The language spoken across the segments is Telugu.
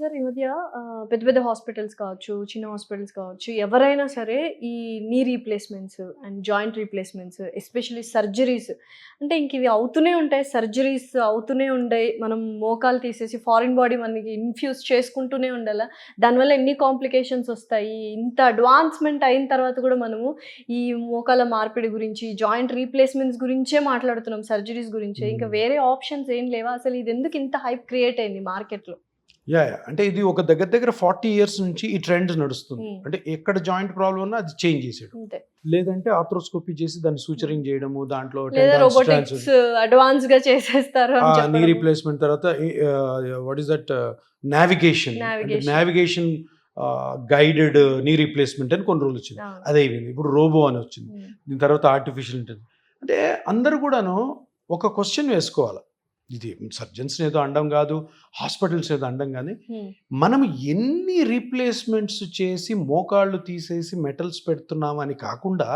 సార్ ఈ మధ్య పెద్ద పెద్ద హాస్పిటల్స్ కావచ్చు, చిన్న హాస్పిటల్స్ కావచ్చు, ఎవరైనా సరే ఈ నీ replacements and joint replacements especially surgeries అంటే ఇంక ఇవి అవుతూనే ఉంటాయి. సర్జరీస్ అవుతూనే ఉంటాయి. మనం మోకాలు తీసేసి ఫారిన్ బాడీ మనకి ఇన్‌ఫ్యూజ్ చేసుకుంటూనే ఉండాలా. దానివల్ల ఎన్ని కాంప్లికేషన్స్ వస్తాయి. ఇంత అడ్వాన్స్‌మెంట్ అయిన తర్వాత కూడా మనము ఈ మోకాల మార్పిడి గురించి, జాయింట్ రీప్లేస్‌మెంట్స్ గురించే మాట్లాడుతున్నాం. సర్జరీస్ గురించే. ఇంకా వేరే ఆప్షన్స్ ఏం లేవా? అసలు ఇది ఎందుకు ఇంత హైప్ క్రియేట్ అయింది మార్కెట్‌లో? అంటే ఇది ఒక దగ్గర 40 ఇయర్స్ నుంచి ఈ ట్రెండ్ నడుస్తుంది. అంటే ఎక్కడ జాయింట్ ప్రాబ్లం ఉన్నా అది చేంజ్ చేసేయడం, అంతే. లేదంటే ఆర్థ్రోస్కోపీ చేసి దాన్ని సూచరింగ్ చేయడము, దాంట్లో లేదా రోబోటిక్స్ అడ్వాన్స్ గా చేసేస్తారు అని నీ చెప్పడం. రీప్లేస్మెంట్ తర్వాత what is that navigation guided knee replacement అని కొన్ని రోజులు వచ్చింది. అవును. అదే అయిపోయింది. ఇప్పుడు రోబో అని వచ్చింది. ఉమ్. దీని తర్వాత ఆర్టిఫిషియల్ ఇంటెలిజెన్స్. అంటే అందరూ కూడాను ఒక క్వశ్చన్ వేసుకోవాలి. ఇది సర్జన్స్ ఏదో అండం కాదు, హాస్పిటల్స్ ఏదో అండం కానీ, ఉమ్. మనం ఎన్ని రీప్లేస్మెంట్స్ చేసి మోకాళ్ళు తీసేసి మెటల్స్ పెడుతున్నామని కాకుండా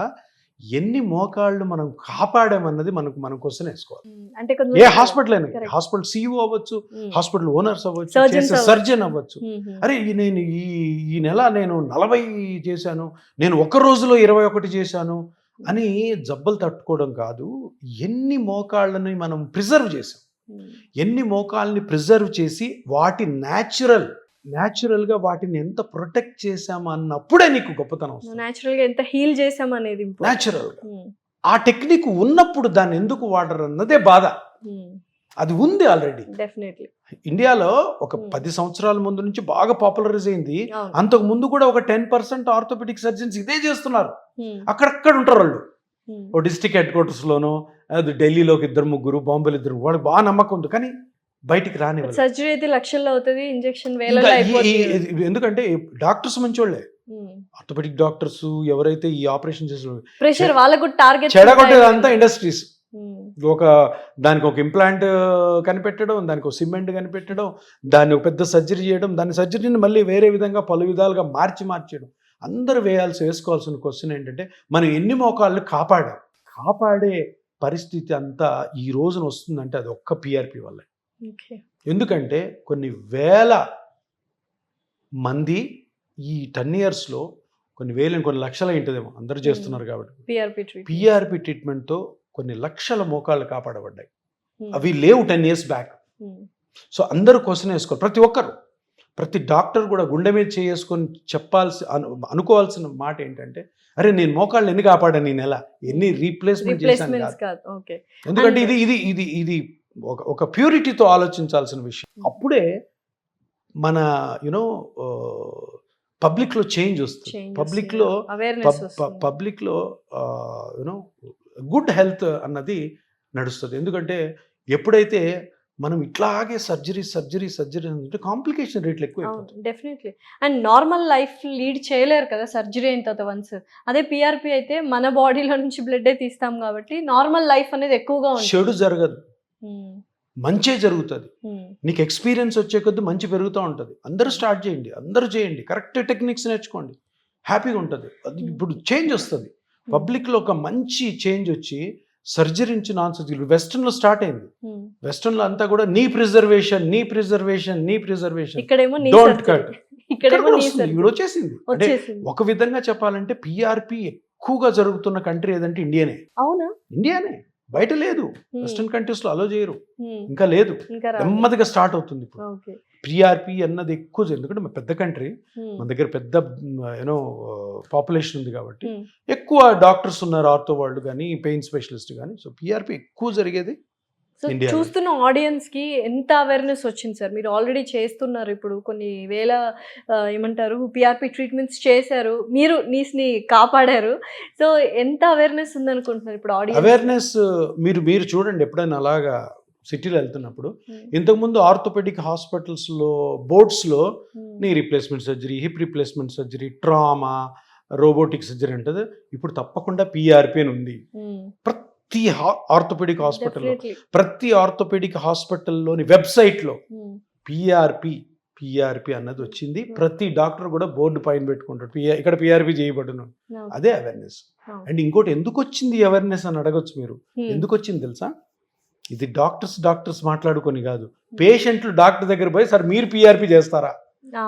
ఎన్ని మోకాళ్ళు మనం కాపాడామన్నది మనం క్వశ్చన్ వేసుకోవాలి. అంటే ఏ హాస్పిటల్ అయినా, Correct. హాస్పిటల్ CEO అవ్వచ్చు, ఉమ్. హాస్పిటల్ ఓనర్స్ అవ్వచ్చు, Surgeons చేసే అవ్వచ్చు. సర్జన్ అవ్వచ్చు. అరే నేను ఈ నెల నేను 40 చేశాను, నేను ఒక రోజులో 21 చేశాను అని జబ్బలు తట్టుకోవడం కాదు. ఎన్ని మోకాళ్ళని మనం ప్రిజర్వ్ చేసాం, ఎన్ని మోకాల్ని ప్రిజర్వ్ చేసి వాటి న్యాచురల్గా వాటిని ఎంత ప్రొటెక్ట్ చేసాము అన్నప్పుడే నీకు గొప్పతనం వస్తుంది. నేచురల్ గా ఎంత హీల్ చేసాం అనేది న్యాచురల్గా ఆ టెక్నిక్ ఉన్నప్పుడు దాన్ని ఎందుకు వాడరు అన్నదే బాధ. అది ఉంది ఆల్రెడీ. డెఫినెట్లీ. ఇండియాలో ఒక 10 సంవత్సరాల ముందు నుంచి బాగా పాపులరైజ్ అయింది. అంతకు ముందు కూడా ఒక 10% ఆర్థోపెడిక్ సర్జన్స్ ఇదే చేస్తున్నారు. అక్కడక్కడ ఉంటారు వాళ్ళు. ఓ డిస్ట్రిక్ట్ హెడ్ క్వార్టర్స్లోనో, అది ఢిల్లీలోకి 2-3, బాంబేలో 2, వాళ్ళకి బాగా నమ్మకం ఉంది. కానీ బయటికి రాని సర్జరీ అయితే లక్షల్లో అవుతుంది, ఇంజెక్షన్ వేలలో అయిపోతుంది. ఎందుకంటే డాక్టర్స్ మంచోళ్ళే, ఆర్థోపెడిక్ డాక్టర్స్ ఎవరైతే ఈ ఆపరేషన్ చేసిన ప్రెషర్ వాళ్ళకు టార్గెట్ చెడగొట్టేదంతా ఇండస్ట్రీస్. దానికి ఒక ఇంప్లాంట్ కనిపెట్టడం, దానికి ఒక సిమెంట్ కనిపెట్టడం, దాన్ని ఒక పెద్ద సర్జరీ చేయడం, దాని సర్జరీని మళ్ళీ వేరే విధంగా పలు విధాలుగా మార్చేయడం. అందరూ వేసుకోవాల్సిన క్వశ్చన్ ఏంటంటే, మనం ఎన్ని మోకాళ్ళు కాపాడే పరిస్థితి అంతా ఈ రోజున వస్తుందంటే అది ఒక్క PRP వల్ల. ఎందుకంటే కొన్ని వేల మంది ఈ 10 yearsలో కొన్ని లక్షల ఇంటదేమో అందరూ చేస్తున్నారు కాబట్టి PRP ట్రీట్మెంట్తో కొన్ని లక్షల మోకాళ్ళు కాపాడబడ్డాయి. అవి లేవు 10 years బ్యాక్. సో అందరూ క్వశ్చన్ వేసుకోవాలి. ప్రతి డాక్టర్ కూడా గుండె మీద చేసుకొని అనుకోవాల్సిన మాట ఏంటంటే, అరే నేను మోకాళ్ళు ఎన్ని కాపాడాను ఈ నెల, ఎన్ని రీప్లేస్మెంట్ చేశాను కాదు. ఎందుకంటే ఇది ఒక ప్యూరిటీతో ఆలోచించాల్సిన విషయం. అప్పుడే మన పబ్లిక్లో చేంజ్ వస్తుంది. పబ్లిక్లో గుడ్ హెల్త్ అన్నది నడుస్తుంది. ఎందుకంటే ఎప్పుడైతే మనం ఇట్లాగే సర్జరీ అంటే కాంప్లికేషన్ రేట్లు ఎక్కువ. Definitely. And normal life lead చేయలేరు కదా సర్జరీ అయిన తర్వాత వన్స్. అదే PRP అయితే మన బాడీలో నుంచి బ్లడ్ తీస్తాం కాబట్టి నార్మల్ లైఫ్ అనేది ఎక్కువగా ఉంటుంది. చెడు జరగదు, మంచే జరుగుతుంది. నీకు ఎక్స్పీరియన్స్ వచ్చే కొద్ది మంచి పెరుగుతూ ఉంటుంది. అందరూ స్టార్ట్ చేయండి, అందరూ చేయండి, కరెక్ట్ టెక్నిక్స్ నేర్చుకోండి, హ్యాపీగా ఉంటుంది. అది ఇప్పుడు చేంజ్ వస్తుంది పబ్లిక్లో, ఒక మంచి చేంజ్ వచ్చి సర్జరీ నుంచి నాన్ సర్జరీ వెస్టర్న్లో స్టార్ట్ అయింది. వెస్టర్న్లో అంతా కూడా నీ ప్రిజర్వేషన్ డోంట్ కట్ ఇప్పుడు వచ్చేసింది. అంటే ఒక విధంగా చెప్పాలంటే PRP ఎక్కువగా జరుగుతున్న కంట్రీ ఏదంటే ఇండియానే. ఇండియానే, బయట లేదు. వెస్టర్న్ కంట్రీస్లో అలో చేయరు, ఇంకా లేదు, నెమ్మదిగా స్టార్ట్ అవుతుంది ఇప్పుడు. PRP అన్నది ఎక్కువ, ఎందుకంటే మన పెద్ద కంట్రీ, మన దగ్గర పెద్ద పాపులేషన్ ఉంది కాబట్టి ఎక్కువ డాక్టర్స్ ఉన్నారు, ఆర్థో వాళ్ళు కానీ, పెయిన్ స్పెషలిస్ట్ కానీ. సో PRP ఎక్కువ జరిగేది. చూస్తున్న ఆడియన్స్ కి ఎంత అవేర్నెస్ వచ్చింది సార్? మీరు ఆల్రెడీ చేస్తున్నారు, ఇప్పుడు కొన్ని వేల ఏమంటారు PRP ట్రీట్మెంట్స్ చేశారు, మీరు నీస్ని కాపాడారు. సో ఎంత అవేర్నెస్ ఉందనుకుంటున్నారు ఇప్పుడు ఆడియన్స్? అవేర్నెస్ మీరు చూడండి, ఎప్పుడైనా అలాగా సిటీలో వెళ్తున్నప్పుడు, ఇంతకుముందు ఆర్థోపెడిక్ హాస్పిటల్స్లో బోర్డ్స్లో knee replacement surgery, hip replacement surgery, trauma, robotic surgery ఉంటుంది. ఇప్పుడు తప్పకుండా PRP అని ఉంది. ప్రతి ఆర్థోపెడిక్ హాస్పిటల్లోని వెబ్సైట్లో PRP అన్నది వచ్చింది. ప్రతి డాక్టర్ కూడా బోర్డు పైన పెట్టుకుంటాడు, ఇక్కడ PRP చేయబడును. అదే అవేర్నెస్. అండ్ ఇంకోటి, ఎందుకు వచ్చింది అవేర్నెస్ అని అడగచ్చు మీరు. ఎందుకు వచ్చింది తెలుసా? ఇది డాక్టర్స్ మాట్లాడుకొని కాదు, పేషెంట్లు డాక్టర్ దగ్గర పోయి, సార్ మీరు PRP చేస్తారా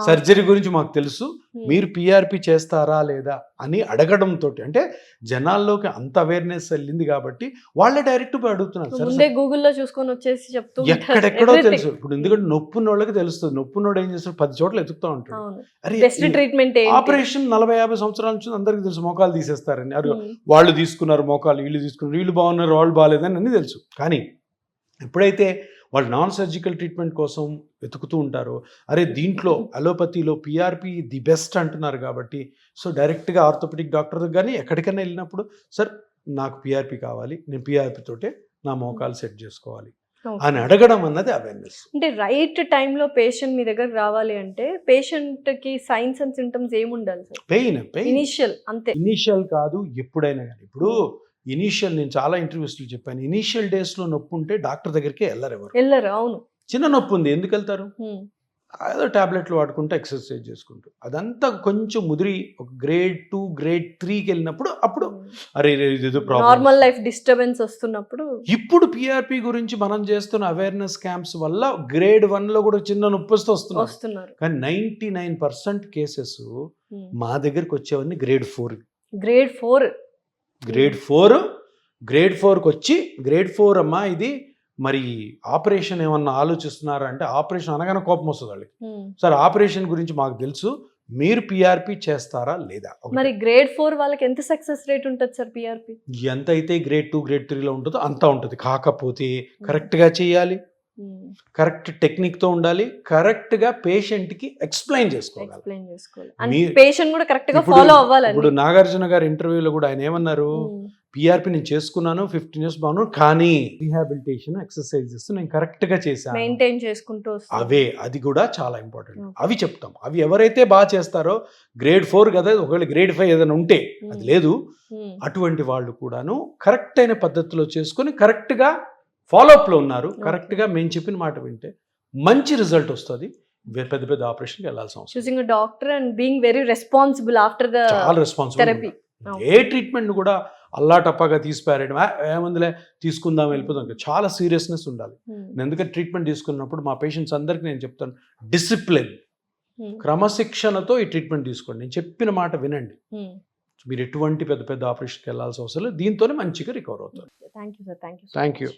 సర్జరీ గురించి మాకు తెలుసు, మీరు పిఆర్పి చేస్తారా లేదా అని అడగడంతో, అంటే జనాల్లోకి అంత అవేర్నెస్ వెళ్ళింది కాబట్టి వాళ్ళే డైరెక్ట్ అడుగుతున్నారు. ముందే గూగుల్లో చూసుకొని వచ్చేసి చెప్తూ ఎక్కడెక్కడో తెలుసు. ఇప్పుడు ఎందుకంటే నొప్పున్న వాళ్ళకి తెలుస్తుంది, నొప్పున్నోడు ఏం చేస్తాడు 10 చోట్ల ఎత్తుకుతా ఉంటాడు. అరే బెస్ట్ ట్రీట్మెంట్ ఆపరేషన్ 40-50 సంవత్సరాల నుంచి అందరికి తెలుసు, మోకాలు తీసేస్తారని. అరే వాళ్ళు తీసుకున్నారు మోకాలు, వీళ్ళు తీసుకున్నారు, వీళ్ళు బాగున్నారు, వాళ్ళు బాగాలేదని అన్ని తెలుసు. కానీ ఎప్పుడైతే వాళ్ళు నాన్ సర్జికల్ ట్రీట్మెంట్ కోసం వెతుకుతూ ఉంటారో, అరే దీంట్లో అలోపతిలో పిఆర్పి ది బెస్ట్ అంటున్నారు కాబట్టి, సో డైరెక్ట్గా ఆర్థోపెడిక్ డాక్టర్ కానీ ఎక్కడికైనా వెళ్ళినప్పుడు, సార్ నాకు పిఆర్పి కావాలి, నేను పిఆర్పి తోటే నా మోకాలు సెట్ చేసుకోవాలి అని అడగడం అన్నది అవేర్నెస్. అంటే రైట్ టైంలో పేషెంట్ మీ దగ్గర రావాలి అంటే పేషెంట్ కి సైన్స్ అండ్ సింటమ్స్ ఏముండాలి సార్? పెయిన్ ఇనిషియల్, అంతే. ఇనిషియల్ కాదు, ఎప్పుడైనా కానీ. ఇప్పుడు ఇనీషియల్, నేను చాలా ఇంటర్వ్యూస్లో చెప్పాను, ఇనీషియల్ డేస్లో నొప్పి ఉంటే డాక్టర్ దగ్గరికి వెళ్ళరు. అవును. చిన్న నొప్పి ఉంది ఎందుకు వెళ్తారు? ఏదో టాబ్లెట్లు వాడుకుంటూ ఎక్సర్సైజ్ చేసుకుంటూ, అదంతా కొంచెం ముదిరి ఒక గ్రేడ్ 2 గ్రేడ్ 3కి వెళ్ళినప్పుడు అప్పుడు అరే ఇదేదో ప్రాబ్లం, నార్మల్ లైఫ్ డిస్టర్బెన్స్ వస్తున్నప్పుడు. ఇప్పుడు పిఆర్పి గురించి మనం చేస్తున్న అవేర్నెస్ క్యాంప్స్ వల్ల గ్రేడ్ 1లో కూడా చిన్న నొప్పి వస్తున్నారు. కానీ 99% కేసెస్ మా దగ్గరికి వచ్చేవన్నీ గ్రేడ్ 4. గ్రేడ్ 4కి వచ్చి, గ్రేడ్ 4 అమ్మా ఇది మరి ఆపరేషన్ ఏమన్నా ఆలోచిస్తున్నారా అంటే, ఆపరేషన్ అనగానే కోపం వస్తుంది వాళ్ళకి. సార్ ఆపరేషన్ గురించి మాకు తెలుసు, మీరు పిఆర్పి చేస్తారా లేదా? మరి గ్రేడ్ 4 వాళ్ళకి ఎంత సక్సెస్ రేట్ ఉంటుంది సార్ పిఆర్పి? ఎంత అయితే గ్రేడ్ 2 గ్రేడ్ 3లో ఉంటుందో అంత ఉంటుంది. కాకపోతే కరెక్ట్గా చేయాలి, కరెక్ట్ టెక్నిక్తో ఉండాలి, కరెక్ట్గా పేషెంట్కి ఎక్స్ప్లెయిన్ చేసుకోవాలి. పేషెంట్ కూడా కరెక్ట్గా ఫాలో అవ్వాలి. ఇప్పుడు నాగార్జున గారి ఇంటర్వ్యూలో కూడా ఆయన ఏమన్నారు, పిఆర్పి నేను చేసుకున్నాను 15 years బాగున్నాను, కానీ రీహాబిలిటేషన్ ఎక్సర్సైజెస్ నేను కరెక్ట్గా చేశాను, మెయింటైన్ చేసుకుంటూ అవే, అది కూడా చాలా ఇంపార్టెంట్. అవి చెప్తాం. అవి ఎవరైతే బాగా చేస్తారో, గ్రేడ్ 4 కదా, ఒకవేళ గ్రేడ్ 5 ఏదైనా ఉంటే అది లేదు, అటువంటి వాళ్ళు కూడాను కరెక్ట్ అయిన పద్ధతిలో చేసుకుని కరెక్ట్గా ఫాలోఅప్లో ఉన్నారు, కరెక్ట్గా మేము చెప్పిన మాట వింటే మంచి రిజల్ట్ వస్తుంది. పెద్ద పెద్ద ఆపరేషన్కి వెళ్ళాల్సిన అవసరం. Choosing doctor and being very responsible after the చాలా రెస్పాన్సిబుల్ థెరపీ. ఏ ట్రీట్మెంట్ కూడా అల్లా టప్పాగా తీసిపారేయడం, ఏముందిలే తీసుకుందాం వెళ్ళిపోతాం, చాలా సీరియస్నెస్ ఉండాలి. నేను ఎందుకంటే ట్రీట్మెంట్ తీసుకున్నప్పుడు మా పేషెంట్స్ అందరికీ నేను చెప్తాను, డిసిప్లిన్, క్రమశిక్షణతో ఈ ట్రీట్మెంట్ తీసుకోండి, నేను చెప్పిన మాట వినండి. మీరు ఎటువంటి పెద్ద పెద్ద ఆపరేషన్కి వెళ్ళాల్సిన అవసరం లేదు, దీంతోనే మంచిగా రికవర్ అవుతారు. Thank you sir. Thank you.